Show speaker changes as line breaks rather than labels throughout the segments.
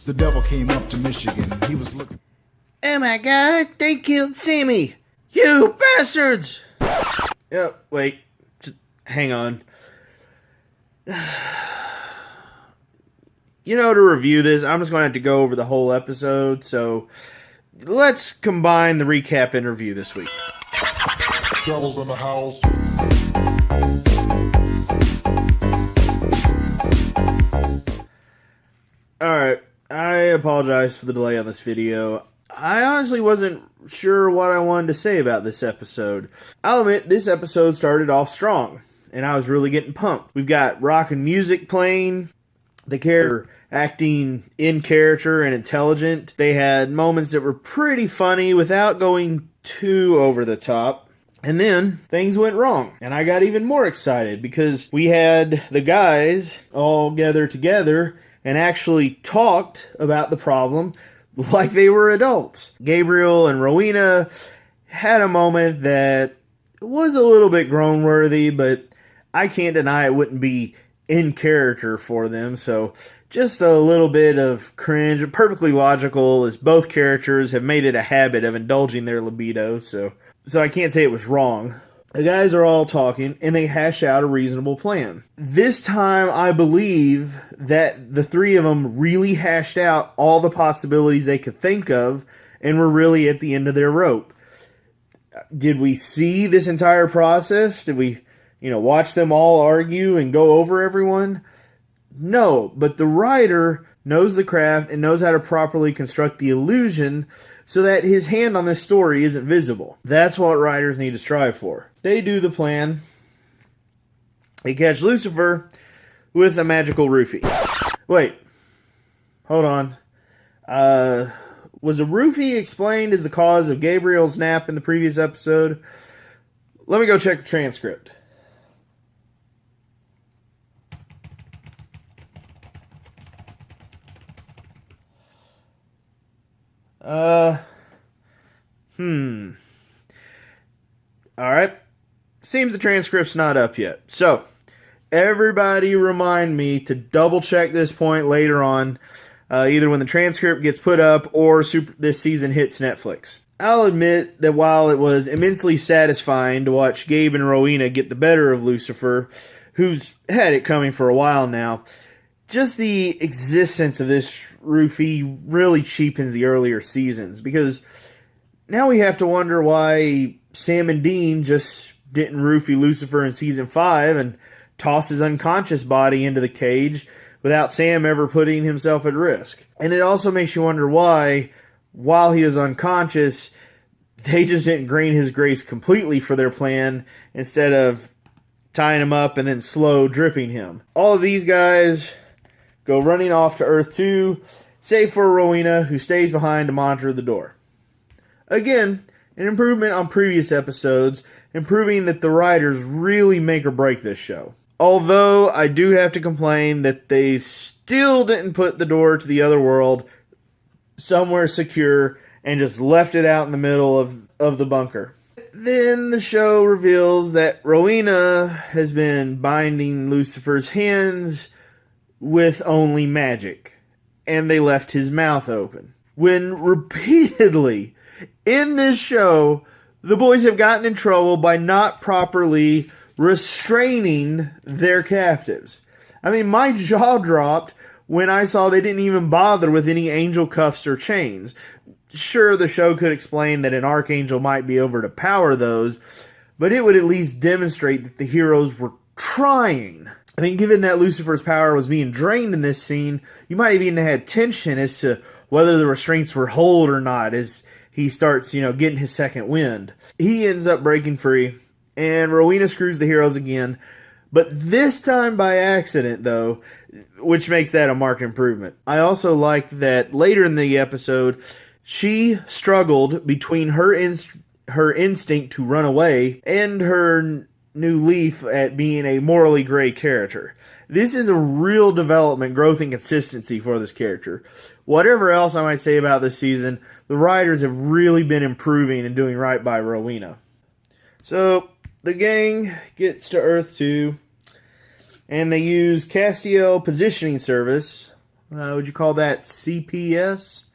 The devil came up to Michigan. He was looking.
Oh my god, they killed Sammy! You bastards! Yep, wait. Just hang on. You know, to review this, I'm just going to have to go over the whole episode, so let's combine the recap and review this week.
Devil's in the house.
Alright, I apologize for the delay on this video. I honestly wasn't sure what I wanted to say about this episode. I'll admit, this episode started off strong, and I was really getting pumped. We've got rockin' music playing, the character acting in character and intelligent. They had moments that were pretty funny without going too over the top. And then things went wrong, and I got even more excited because we had the guys all gather together and actually talked about the problem like they were adults. Gabriel and Rowena had a moment that was a little bit groan-worthy, but I can't deny it wouldn't be in character for them, so just a little bit of cringe. Perfectly logical, as both characters have made it a habit of indulging their libido, so I can't say it was wrong. The guys are all talking, and they hash out a reasonable plan. This time, I believe that the three of them really hashed out all the possibilities they could think of, and were really at the end of their rope. Did we see this entire process? Did we, watch them all argue and go over everyone? No, but the writer knows the craft and knows how to properly construct the illusion so that his hand on this story isn't visible. That's what writers need to strive for. They do the plan. They catch Lucifer with a magical roofie. Wait. Hold on. Was a roofie explained as the cause of Gabriel's nap in the previous episode? Let me go check the transcript. Alright. Seems the transcript's not up yet. So, everybody remind me to double check this point later on, either when the transcript gets put up or this season hits Netflix. I'll admit that while it was immensely satisfying to watch Gabe and Rowena get the better of Lucifer, who's had it coming for a while now, just the existence of this roofie really cheapens the earlier seasons, because now we have to wonder why Sam and Dean just didn't roofie Lucifer in season 5 and toss his unconscious body into the cage without Sam ever putting himself at risk. And it also makes you wonder why, while he was unconscious, they just didn't grain his grace completely for their plan instead of tying him up and then slow dripping him. All of these guys go running off to Earth 2, save for Rowena, who stays behind to monitor the door. Again, an improvement on previous episodes, improving that the writers really make or break this show. Although, I do have to complain that they still didn't put the door to the other world somewhere secure and just left it out in the middle of the bunker. Then the show reveals that Rowena has been binding Lucifer's hands with only magic, and they left his mouth open. When repeatedly in this show, the boys have gotten in trouble by not properly restraining their captives. I mean, my jaw dropped when I saw they didn't even bother with any angel cuffs or chains. Sure, the show could explain that an archangel might be over to power those, but it would at least demonstrate that the heroes were trying. I mean, given that Lucifer's power was being drained in this scene, you might have even had tension as to whether the restraints were hold or not as he starts, getting his second wind. He ends up breaking free, and Rowena screws the heroes again, but this time by accident, though, which makes that a marked improvement. I also like that later in the episode, she struggled between her instinct to run away and her new leaf at being a morally gray character. This is a real development, growth, and consistency for this character. Whatever else I might say about this season, the writers have really been improving and doing right by Rowena. So, the gang gets to Earth 2, and they use Castiel Positioning Service Would you call that CPS?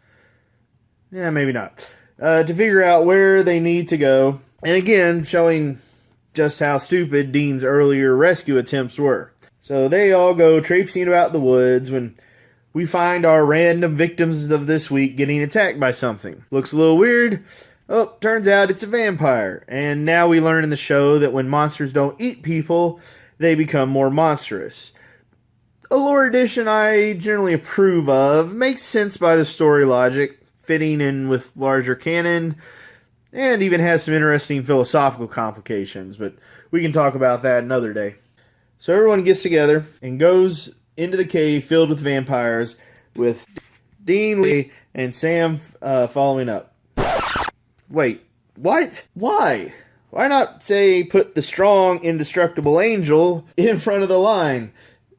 Yeah, maybe not. To figure out where they need to go. And again, showing just how stupid Dean's earlier rescue attempts were. So they all go traipsing about the woods when we find our random victims of this week getting attacked by something. Looks a little weird. Oh, turns out it's a vampire. And now we learn in the show that when monsters don't eat people, they become more monstrous. A lore addition I generally approve of. Makes sense by the story logic, fitting in with larger canon, and even has some interesting philosophical complications, but we can talk about that another day. So everyone gets together and goes into the cave filled with vampires, with Dean, Lee, and Sam following up. Wait, what? Why? Why not, say, put the strong, indestructible angel in front of the line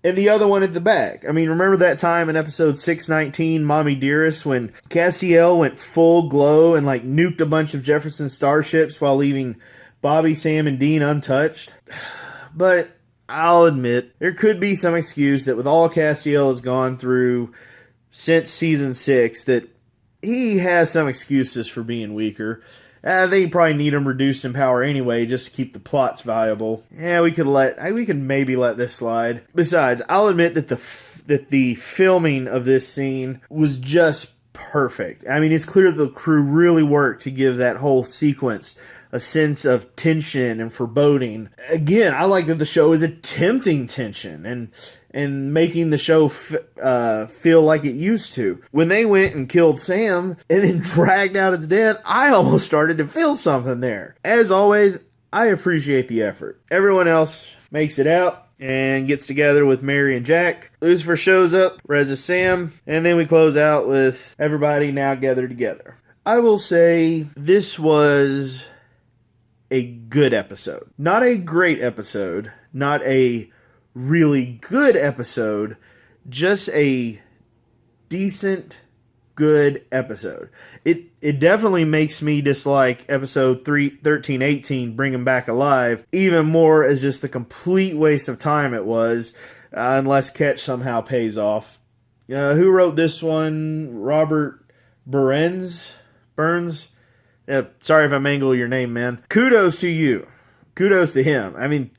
and the other one at the back? I mean, remember that time in episode 619, Mommy Dearest, when Castiel went full glow and, like, nuked a bunch of Jefferson starships while leaving Bobby, Sam, and Dean untouched? But I'll admit, there could be some excuse that with all Castiel has gone through since season 6, that he has some excuses for being weaker. They probably need him reduced in power anyway, just to keep the plots viable. Yeah, we could maybe let this slide. Besides, I'll admit that the filming of this scene was just perfect. I mean, it's clear the crew really worked to give that whole sequence a sense of tension and foreboding. Again, I like that the show is attempting tension and making the show feel like it used to. When they went and killed Sam and then dragged out his death, I almost started to feel something there. As always, I appreciate the effort. Everyone else makes it out and gets together with Mary and Jack. Lucifer shows up, reses Sam, and then we close out with everybody now gathered together. I will say this was a good episode. Not a great episode, not a really good episode, just a decent, good episode. It definitely makes me dislike episode 13-18, Bring 'Em Back Alive, even more as just the complete waste of time it was, unless Ketch somehow pays off. Who wrote this one? Robert Burns? Sorry if I mangle your name, man. Kudos to you. Kudos to him. I mean,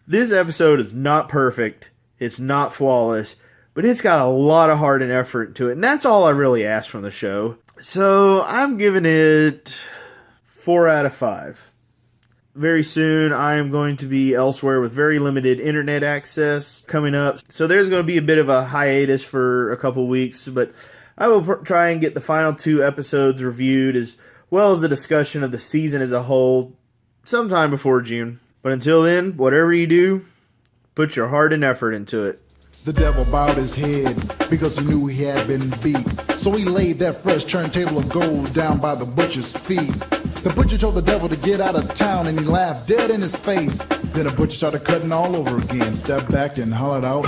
this episode is not perfect. It's not flawless. But it's got a lot of heart and effort into it. And that's all I really asked from the show. So I'm giving it 4 out of 5. Very soon I am going to be elsewhere with very limited internet access coming up. So there's going to be a bit of a hiatus for a couple weeks. But I will try and get the final 2 episodes reviewed, as well as a discussion of the season as a whole, sometime before June. But until then, whatever you do, put your heart and effort into it.
The devil bowed his head because he knew he had been beat. So he laid that fresh turntable of gold down by the butcher's feet. The butcher told the devil to get out of town, and he laughed dead in his face. Then the butcher started cutting all over again, stepped back and hollered out,